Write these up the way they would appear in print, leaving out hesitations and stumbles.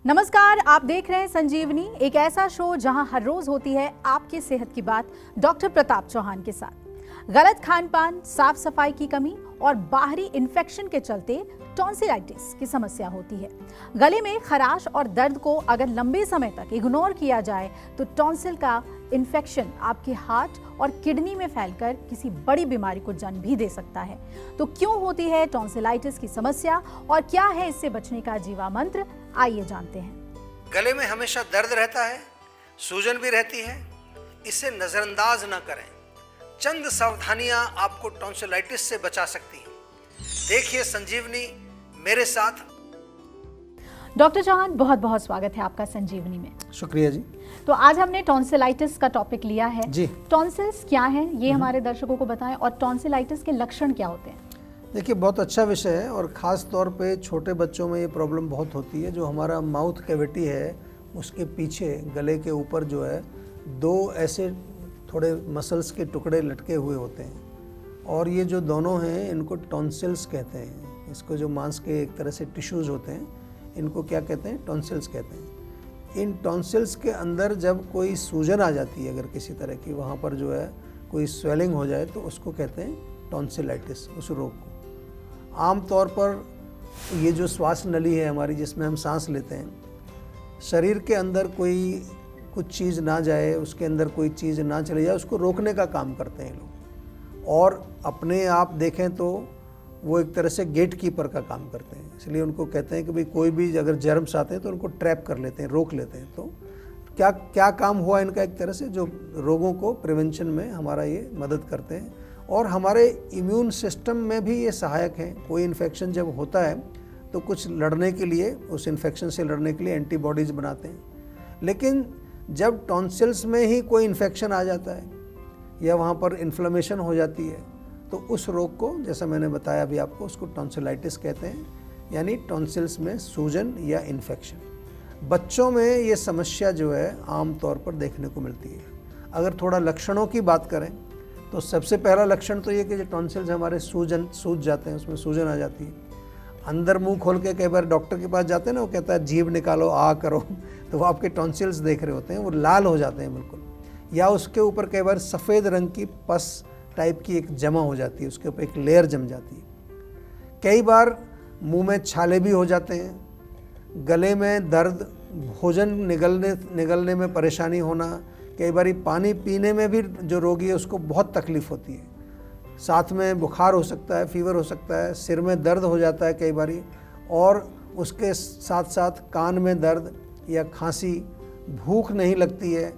नमस्कार, आप देख रहे हैं संजीवनी, एक ऐसा शो जहां हर रोज होती है आपकी सेहत की बात डॉक्टर प्रताप चौहान के साथ। गलत खान पान, साफ सफाई की कमी और बाहरी इन्फेक्शन के चलते टॉन्सिलाइटिस की समस्या होती है। गले में खराश और दर्द को अगर लंबे समय तक इग्नोर किया जाए तो टॉन्सिल का इन्फेक्शन आपके हार्ट और किडनी में फैलकर किसी बड़ी बीमारी को जन्म भी दे सकता है। तो क्यों होती है टॉन्सिलाइटिस की समस्या और क्या है इससे बचने का जीवा मंत्र, आइए जानते हैं। गले में हमेशा दर्द रहता है, सूजन भी रहती है, इसे नजरअंदाज न करें। चंद सावधानियां आपको टॉन्सिलाइटिस से बचा सकती हैं। देखिए संजीवनी मेरे साथ। डॉक्टर चौहान, बहुत बहुत स्वागत है आपका संजीवनी में। शुक्रिया जी। तो आज हमने टॉन्सिलाइटिस का टॉपिक लिया है जी। टॉन्सिल्स क्या है ये हमारे दर्शकों को बताएं और टॉन्सिलाइटिस के लक्षण क्या होते हैं। देखिए, बहुत अच्छा विषय है और ख़ास तौर पे छोटे बच्चों में ये प्रॉब्लम बहुत होती है। जो हमारा माउथ कैविटी है उसके पीछे गले के ऊपर जो है दो ऐसे थोड़े मसल्स के टुकड़े लटके हुए होते हैं और ये जो दोनों हैं इनको टॉन्सिल्स कहते हैं। इसको जो मांस के एक तरह से टिश्यूज़ होते हैं इनको क्या कहते हैं, टॉन्सिल्स कहते हैं। इन टॉन्सिल्स के अंदर जब कोई सूजन आ जाती है अगर किसी तरह की, वहाँ पर जो है कोई स्वेलिंग हो जाए तो उसको कहते हैं टॉन्सिलाइटिस, उस रोग को। आम तौर पर ये जो श्वास नली है हमारी जिसमें हम सांस लेते हैं, शरीर के अंदर कोई कुछ चीज़ ना जाए, उसके अंदर कोई चीज़ ना चले जाए, उसको रोकने का काम करते हैं लोग। और अपने आप देखें तो वो एक तरह से गेट कीपर का काम करते हैं। इसलिए उनको कहते हैं कि भाई कोई भी अगर जर्म्स आते हैं तो उनको ट्रैप कर लेते हैं, रोक लेते हैं। तो क्या क्या काम हुआ इनका, एक तरह से जो रोगों को प्रिवेंशन में हमारा ये मदद करते हैं और हमारे इम्यून सिस्टम में भी ये सहायक हैं। कोई इन्फेक्शन जब होता है तो कुछ लड़ने के लिए, उस इन्फेक्शन से लड़ने के लिए एंटीबॉडीज़ बनाते हैं। लेकिन जब टॉन्सिल्स में ही कोई इन्फेक्शन आ जाता है या वहाँ पर इन्फ्लेमेशन हो जाती है तो उस रोग को, जैसा मैंने बताया अभी आपको, उसको टॉन्सिलाइटिस कहते हैं, यानी टॉन्सिल्स में सूजन या इन्फेक्शन। बच्चों में ये समस्या जो है आम तौर पर देखने को मिलती है। अगर थोड़ा लक्षणों की बात करें तो सबसे पहला लक्षण तो ये कि जो टॉन्सिल्स हमारे सूज जाते हैं, उसमें सूजन आ जाती है। अंदर मुंह खोल के कई बार डॉक्टर के पास जाते हैं ना, वो कहता है जीभ निकालो, आ करो, तो वो आपके टॉन्सिल्स देख रहे होते हैं, वो लाल हो जाते हैं बिल्कुल। या उसके ऊपर कई बार सफ़ेद रंग की पस टाइप की एक जमा हो जाती है, उसके ऊपर एक लेयर जम जाती है। कई बार मुंह में छाले भी हो जाते हैं, गले में दर्द, भोजन निगलने में परेशानी होना, कई बार पानी पीने में भी जो रोगी है उसको बहुत तकलीफ़ होती है। साथ में बुखार हो सकता है, फीवर हो सकता है, सिर में दर्द हो जाता है कई बारी, और उसके साथ साथ कान में दर्द या खांसी, भूख नहीं लगती है,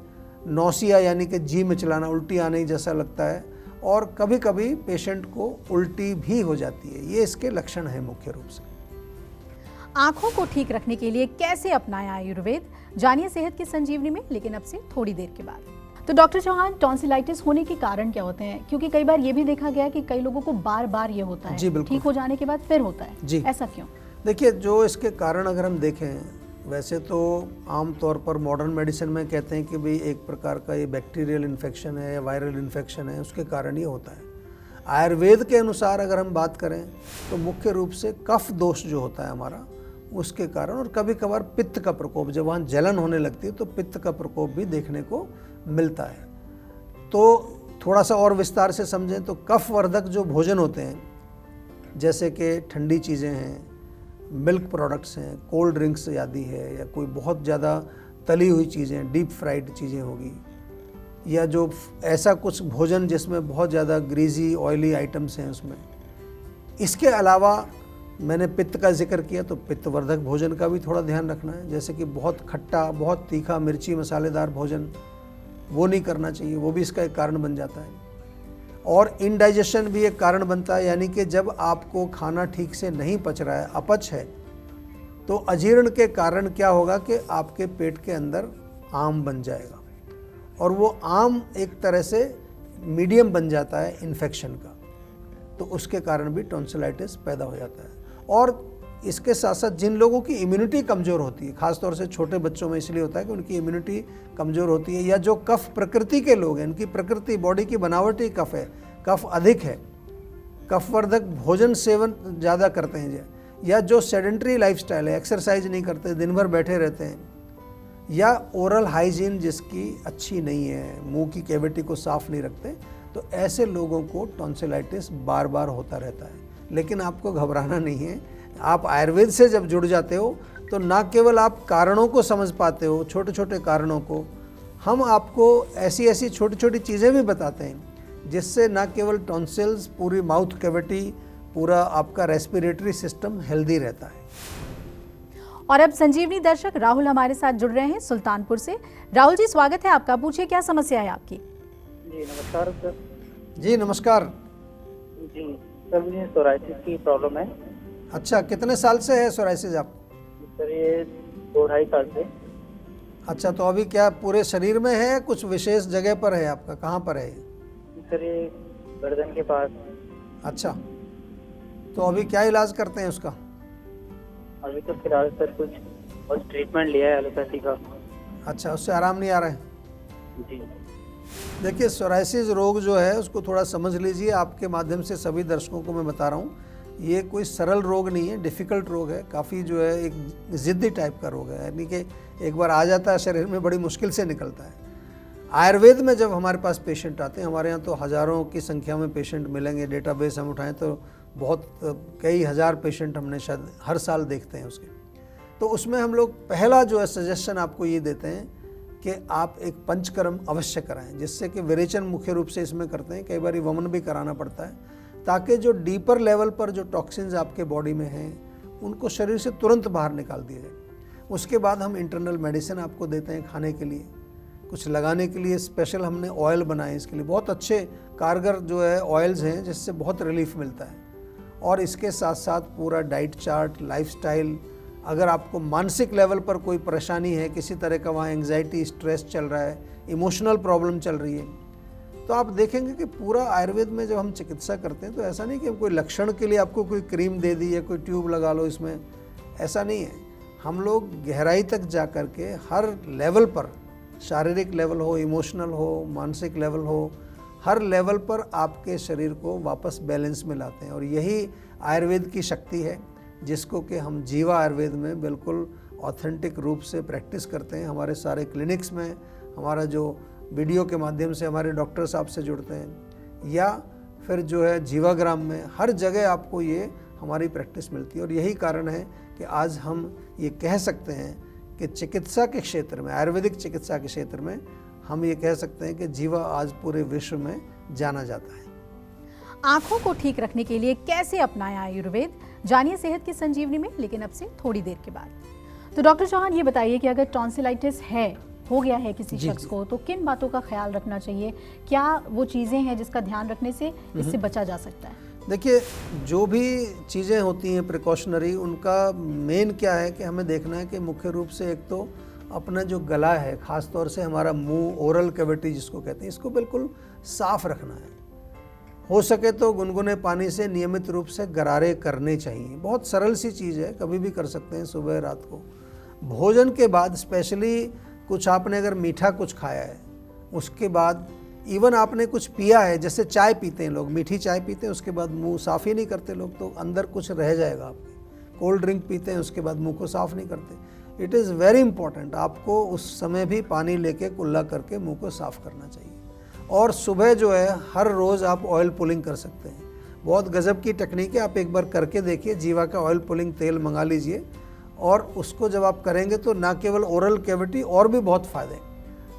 नौसिया यानी कि जी मिचलाना, उल्टी आने जैसा लगता है, और कभी कभी पेशेंट को उल्टी भी हो जाती है। ये इसके लक्षण हैं मुख्य रूप से। आंखों को ठीक रखने के लिए कैसे अपनाएं आयुर्वेद, जानिए सेहत की संजीवनी में, लेकिन अब से थोड़ी देर के बाद। तो डॉक्टर चौहान, टॉन्सिलाइटिस होने के कारण क्या होते हैं? क्योंकि कई बार ये भी देखा गया कि कई लोगों को बार बार ये होता है, ठीक हो जाने के बाद फिर होता है जी। ऐसा क्यों? देखिए, जो इसके कारण अगर हम देखें, वैसे तो आम तौर पर मॉडर्न मेडिसिन में कहते हैं कि भाई एक प्रकार का ये बैक्टीरियल इन्फेक्शन है या वायरल इन्फेक्शन है, उसके कारण ये होता है। आयुर्वेद के अनुसार अगर हम बात करें तो मुख्य रूप से कफ दोष जो होता है हमारा, उसके कारण, और कभी कभार पित्त का प्रकोप, जब वहाँ जलन होने लगती है तो पित्त का प्रकोप भी देखने को मिलता है। तो थोड़ा सा और विस्तार से समझें तो कफवर्धक जो भोजन होते हैं, जैसे कि ठंडी चीज़ें हैं, मिल्क प्रोडक्ट्स हैं, कोल्ड ड्रिंक्स आदि है, या कोई बहुत ज़्यादा तली हुई चीज़ें, डीप फ्राइड चीज़ें होगी, या जो ऐसा कुछ भोजन जिसमें बहुत ज़्यादा ग्रीजी ऑयली आइटम्स हैं उसमें। इसके अलावा मैंने पित्त का जिक्र किया तो पित्तवर्धक भोजन का भी थोड़ा ध्यान रखना है, जैसे कि बहुत खट्टा, बहुत तीखा, मिर्ची मसालेदार भोजन वो नहीं करना चाहिए, वो भी इसका एक कारण बन जाता है। और इंडाइजेशन भी एक कारण बनता है, यानी कि जब आपको खाना ठीक से नहीं पच रहा है, अपच है, तो अजीर्ण के कारण क्या होगा कि आपके पेट के अंदर आम बन जाएगा और वो आम एक तरह से मीडियम बन जाता है इन्फेक्शन का, तो उसके कारण भी टॉन्सिलाइटिस पैदा हो जाता है। और इसके साथ साथ जिन लोगों की इम्यूनिटी कमज़ोर होती है, ख़ासतौर से छोटे बच्चों में इसलिए होता है कि उनकी इम्यूनिटी कमज़ोर होती है, या जो कफ प्रकृति के लोग हैं, इनकी प्रकृति, बॉडी की बनावटी कफ है, कफ अधिक है, कफवर्धक भोजन सेवन ज़्यादा करते हैं, या जो सेडेंटरी लाइफस्टाइल है, एक्सरसाइज नहीं करते, दिन भर बैठे रहते हैं, या ओरल हाइजीन जिसकी अच्छी नहीं है, मुंह की कैविटी को साफ नहीं रखते, तो ऐसे लोगों को टॉन्सिलाइटिस बार बार होता रहता है। लेकिन आपको घबराना नहीं है। आप आयुर्वेद से जब जुड़ जाते हो तो ना केवल आप कारणों को समझ पाते हो, छोटे छोटे कारणों को, हम आपको ऐसी ऐसी छोटी छोटी चीज़ें भी बताते हैं जिससे ना केवल टॉन्सिल्स, पूरी माउथ कैविटी, पूरा आपका रेस्पिरेटरी सिस्टम हेल्दी रहता है। और अब संजीवनी दर्शक राहुल हमारे साथ जुड़ रहे हैं सुल्तानपुर से। राहुल जी, स्वागत है आपका। पूछिए, क्या समस्या है आपकी? जी नमस्कार सर। जी नमस्कार। जी सर, मुझे सोराइसिस की प्रॉब्लम है। अच्छा, कितने साल से है सोराइसिस आपको? सर ये 2-2.5 साल से। अच्छा, तो अभी क्या पूरे शरीर में है, कुछ विशेष जगह पर है आपका, कहाँ पर है? सर ये गर्दन के पास। अच्छा, तो अभी क्या इलाज करते हैं उसका? अभी तो फिलहाल सर कुछ बस ट्रीटमेंट लिया है एलोपैथी का। अच्छा, उससे आराम नहीं आ रहा है? जी देखिए, सोराइसिस रोग जो है उसको थोड़ा समझ लीजिए। आपके माध्यम से सभी दर्शकों को मैं बता रहा हूँ, ये कोई सरल रोग नहीं है, डिफ़िकल्ट रोग है, काफ़ी जो है एक ज़िद्दी टाइप का रोग है, यानी कि एक बार आ जाता है शरीर में बड़ी मुश्किल से निकलता है। आयुर्वेद में जब हमारे पास पेशेंट आते हैं, हमारे यहाँ तो हज़ारों की संख्या में पेशेंट मिलेंगे, डेटाबेस हम उठाएं तो बहुत कई हज़ार पेशेंट हमने शायद हर साल देखते हैं उसके। तो उसमें हम लोग पहला जो है सजेशन आपको ये देते हैं कि आप एक पंचकर्म अवश्य कराएं, जिससे कि विरेचन मुख्य रूप से इसमें करते हैं, कई बार वमन भी कराना पड़ता है, ताकि जो डीपर लेवल पर जो टॉक्सिन्स आपके बॉडी में हैं उनको शरीर से तुरंत बाहर निकाल दिया जाए। उसके बाद हम इंटरनल मेडिसिन आपको देते हैं खाने के लिए, कुछ लगाने के लिए स्पेशल हमने ऑयल बनाए इसके लिए, बहुत अच्छे कारगर जो है ऑयल्स हैं जिससे बहुत रिलीफ मिलता है। और इसके साथ साथ पूरा डाइट चार्ट, लाइफस्टाइल, अगर आपको मानसिक लेवल पर कोई परेशानी है, किसी तरह का वहाँ एंग्जाइटी, स्ट्रेस चल रहा है, इमोशनल प्रॉब्लम चल रही है, तो आप देखेंगे कि पूरा आयुर्वेद में जब हम चिकित्सा करते हैं तो ऐसा नहीं कि हम कोई लक्षण के लिए आपको कोई क्रीम दे दी या कोई ट्यूब लगा लो, इसमें ऐसा नहीं है। हम लोग गहराई तक जा कर के हर लेवल पर, शारीरिक लेवल हो, इमोशनल हो, मानसिक लेवल हो, हर लेवल पर आपके शरीर को वापस बैलेंस में लाते हैं। और यही आयुर्वेद की शक्ति है, जिसको कि हम जीवा आयुर्वेद में बिल्कुल ऑथेंटिक रूप से प्रैक्टिस करते हैं। हमारे सारे क्लिनिक्स में, हमारा जो वीडियो के माध्यम से हमारे डॉक्टर साहब से जुड़ते हैं, या फिर जो है जीवाग्राम में, हर जगह आपको ये हमारी प्रैक्टिस मिलती है। और यही कारण है कि आज हम ये कह सकते हैं कि चिकित्सा के क्षेत्र में, आयुर्वेदिक चिकित्सा के क्षेत्र में हम ये कह सकते हैं कि जीवा आज पूरे विश्व में जाना जाता है। आंखों को ठीक रखने के लिए कैसे अपनाएं आयुर्वेद, जानिए सेहत की संजीवनी में, लेकिन अब से थोड़ी देर के बाद। तो डॉक्टर चौहान, ये बताइए कि अगर टॉन्सिलाइटिस हो गया है किसी शख्स को, तो किन बातों का ख्याल रखना चाहिए? क्या वो चीज़ें हैं जिसका ध्यान रखने से इससे बचा जा सकता है? देखिए, जो भी चीज़ें होती हैं प्रिकॉशनरी, उनका मेन क्या है कि हमें देखना है कि मुख्य रूप से एक तो अपना जो गला है, ख़ास तौर से हमारा मुंह, ओरल कैविटी जिसको कहते हैं, इसको बिल्कुल साफ़ रखना है। हो सके तो गुनगुने पानी से नियमित रूप से गरारे करने चाहिए। बहुत सरल सी चीज़ है, कभी भी कर सकते हैं, सुबह रात को। भोजन के बाद स्पेशली कुछ आपने अगर मीठा कुछ खाया है, उसके बाद इवन आपने कुछ पिया है, जैसे चाय पीते हैं लोग, मीठी चाय पीते हैं, उसके बाद मुंह साफ़ ही नहीं करते लोग, तो अंदर कुछ रह जाएगा आपके। कोल्ड ड्रिंक पीते हैं, उसके बाद मुंह को साफ़ नहीं करते। इट इज़ वेरी इंपॉर्टेंट, आपको उस समय भी पानी लेके कुल्ला करके मुंह को साफ़ करना चाहिए। और सुबह जो है हर रोज़ आप ऑयल पुलिंग कर सकते हैं, बहुत गज़ब की टेक्निक है, आप एक बार करके देखिए। जीवा का ऑयल पुलिंग तेल मंगा लीजिए, और उसको जब आप करेंगे तो ना केवल ओरल कैविटी, और भी बहुत फ़ायदे।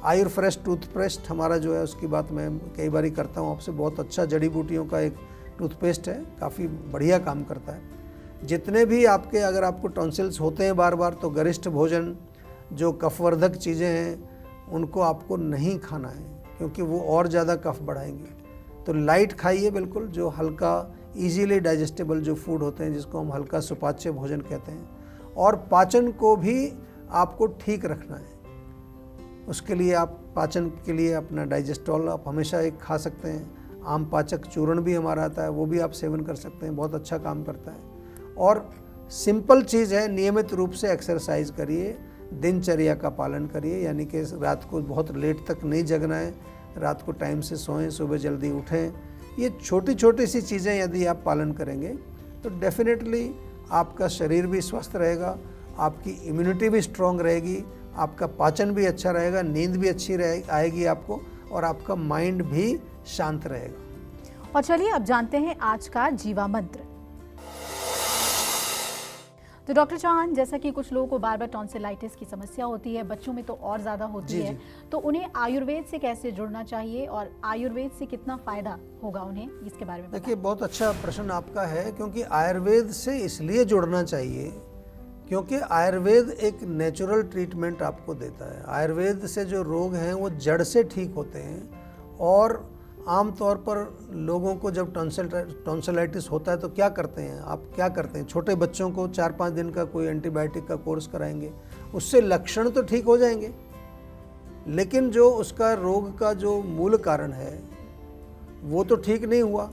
आयुर फ्रेश टूथपेस्ट हमारा जो है, उसकी बात मैं कई बार करता हूँ आपसे, बहुत अच्छा जड़ी बूटियों का एक टूथपेस्ट है, काफ़ी बढ़िया काम करता है। जितने भी आपके, अगर आपको टॉन्सिल्स होते हैं बार बार, तो गरिष्ठ भोजन, जो कफवर्धक चीज़ें हैं, उनको आपको नहीं खाना है, क्योंकि वो और ज़्यादा कफ बढ़ाएंगे। तो लाइट खाइए बिल्कुल, जो हल्का इजीली डाइजेस्टेबल जो फूड होते हैं, जिसको हम हल्का सुपाच्य भोजन कहते हैं। और पाचन को भी आपको ठीक रखना है, उसके लिए आप पाचन के लिए अपना डाइजेस्टॉल आप हमेशा एक खा सकते हैं। आम पाचक चूर्ण भी हमारा आता है, वो भी आप सेवन कर सकते हैं, बहुत अच्छा काम करता है। और सिंपल चीज़ है, नियमित रूप से एक्सरसाइज करिए, दिनचर्या का पालन करिए, यानी कि रात को बहुत लेट तक नहीं जगना है, रात को टाइम से सोएं, सुबह जल्दी उठें। ये छोटी छोटी सी चीज़ें यदि आप पालन करेंगे तो डेफिनेटली आपका शरीर भी स्वस्थ रहेगा, आपकी इम्यूनिटी भी स्ट्रांग रहेगी, आपका पाचन भी अच्छा रहेगा, नींद भी अच्छी आएगी आपको, और आपका माइंड भी शांत रहेगा। और चलिए अब जानते हैं आज का जीवा मंत्र। तो डॉक्टर चौहान, जैसा कि कुछ लोगों को बार बार टॉन्सिलाइटिस की समस्या होती है, बच्चों में तो और ज़्यादा होती है, तो उन्हें आयुर्वेद से कैसे जुड़ना चाहिए और आयुर्वेद से कितना फ़ायदा होगा उन्हें, इसके बारे में देखिए, बहुत अच्छा प्रश्न आपका है, क्योंकि आयुर्वेद से इसलिए जुड़ना चाहिए क्योंकि आयुर्वेद एक नेचुरल ट्रीटमेंट आपको देता है। आयुर्वेद से जो रोग हैं वो जड़ से ठीक होते हैं। और आम तौर पर लोगों को जब टॉन्सिलाइटिस होता है तो क्या करते हैं, आप क्या करते हैं, छोटे बच्चों को 4-5 दिन का कोई एंटीबायोटिक का कोर्स कराएंगे, उससे लक्षण तो ठीक हो जाएंगे, लेकिन जो उसका रोग का जो मूल कारण है वो तो ठीक नहीं हुआ।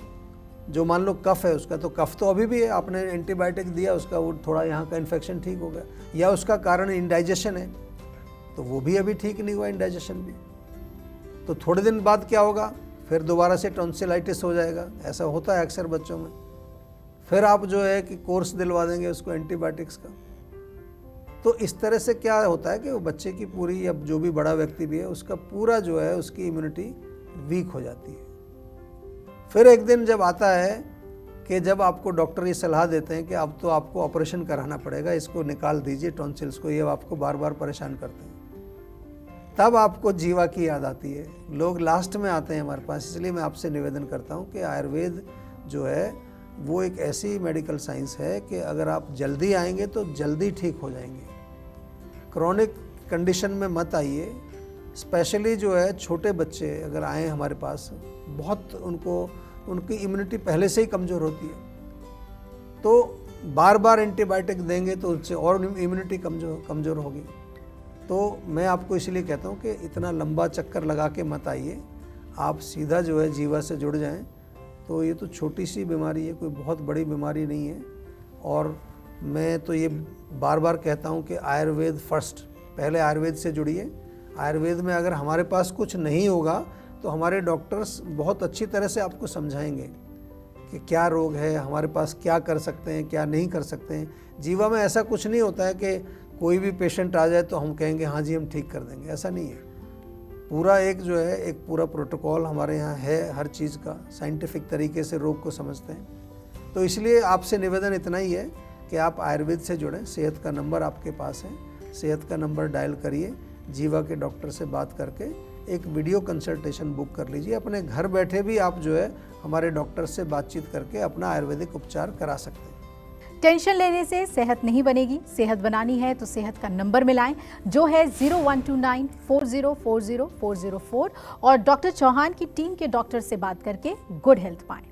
जो मान लो कफ है, उसका तो कफ तो अभी भी है, आपने एंटीबायोटिक दिया, उसका वो थोड़ा यहाँ का इन्फेक्शन ठीक हो गया, या उसका कारण इंडाइजेशन है तो वो भी अभी ठीक नहीं हुआ, इंडाइजेशन भी। तो थोड़े दिन बाद क्या होगा, फिर दोबारा से टॉन्सिलाइटिस हो जाएगा। ऐसा होता है अक्सर बच्चों में। फिर आप जो है कि कोर्स दिलवा देंगे उसको एंटीबायोटिक्स का। तो इस तरह से क्या होता है कि वो बच्चे की पूरी, अब जो भी बड़ा व्यक्ति भी है, उसका पूरा जो है उसकी इम्यूनिटी वीक हो जाती है। फिर एक दिन जब आता है कि जब आपको डॉक्टर ये सलाह देते हैं कि अब तो आपको ऑपरेशन कराना पड़ेगा, इसको निकाल दीजिए टॉन्सिल्स को, ये आपको बार बार परेशान करते हैं, तब आपको जीवा की याद आती है। लोग लास्ट में आते हैं हमारे पास। इसलिए मैं आपसे निवेदन करता हूँ कि आयुर्वेद जो है वो एक ऐसी मेडिकल साइंस है कि अगर आप जल्दी आएंगे तो जल्दी ठीक हो जाएंगे। क्रॉनिक कंडीशन में मत आइए। स्पेशली जो है छोटे बच्चे अगर आए हमारे पास, बहुत उनकी इम्यूनिटी पहले से ही कमज़ोर होती है, तो बार बार एंटीबायोटिक देंगे तो उससे और इम्यूनिटी कमज़ोर होगी। तो मैं आपको इसलिए कहता हूँ कि इतना लंबा चक्कर लगा के मत आइए, आप सीधा जो है जीवा से जुड़ जाएं। तो ये तो छोटी सी बीमारी है, कोई बहुत बड़ी बीमारी नहीं है। और मैं तो ये बार बार कहता हूँ कि आयुर्वेद फर्स्ट, पहले आयुर्वेद से जुड़िए। आयुर्वेद में अगर हमारे पास कुछ नहीं होगा तो हमारे डॉक्टर्स बहुत अच्छी तरह से आपको समझाएंगे कि क्या रोग है, हमारे पास क्या कर सकते हैं, क्या नहीं कर सकते हैं। जीवा में ऐसा कुछ नहीं होता है कि कोई भी पेशेंट आ जाए तो हम कहेंगे हाँ जी हम ठीक कर देंगे, ऐसा नहीं है। पूरा एक जो है एक पूरा प्रोटोकॉल हमारे यहाँ है, हर चीज़ का साइंटिफिक तरीके से रोग को समझते हैं। तो इसलिए आपसे निवेदन इतना ही है कि आप आयुर्वेद से जुड़ें। सेहत का नंबर आपके पास है, सेहत का नंबर डायल करिए, जीवा के डॉक्टर से बात करके एक वीडियो कंसल्टेशन बुक कर लीजिए। अपने घर बैठे भी आप जो है हमारे डॉक्टर से बातचीत करके अपना आयुर्वेदिक उपचार करा सकते हैं। टेंशन लेने से सेहत नहीं बनेगी। सेहत बनानी है तो सेहत का नंबर मिलाएं, जो है 012940404004, और डॉक्टर चौहान की टीम के डॉक्टर से बात करके गुड हेल्थ पाएं।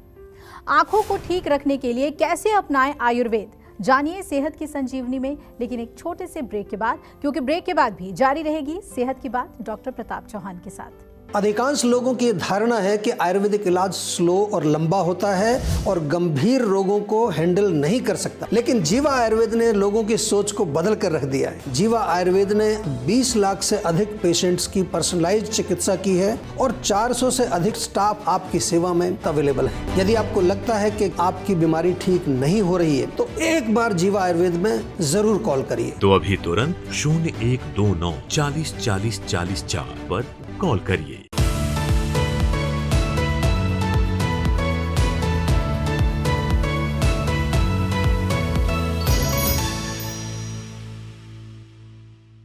आंखों को ठीक रखने के लिए कैसे अपनाएं आयुर्वेद, जानिए सेहत की संजीवनी में, लेकिन एक छोटे से ब्रेक के बाद, क्योंकि ब्रेक के बाद भी जारी रहेगी सेहत की बात डॉक्टर प्रताप चौहान के साथ। अधिकांश लोगों की धारणा है कि आयुर्वेदिक इलाज स्लो और लंबा होता है और गंभीर रोगों को हैंडल नहीं कर सकता, लेकिन जीवा आयुर्वेद ने लोगों की सोच को बदल कर रख दिया है। जीवा आयुर्वेद ने 20 लाख से अधिक पेशेंट्स की पर्सनलाइज्ड चिकित्सा की है और 400 से अधिक स्टाफ आपकी सेवा में अवेलेबल है। यदि आपको लगता है कि आपकी बीमारी ठीक नहीं हो रही है तो एक बार जीवा आयुर्वेद में जरूर कॉल करिए। तो अभी तुरंत 0129 40 40 40 4 पर कॉल करिए।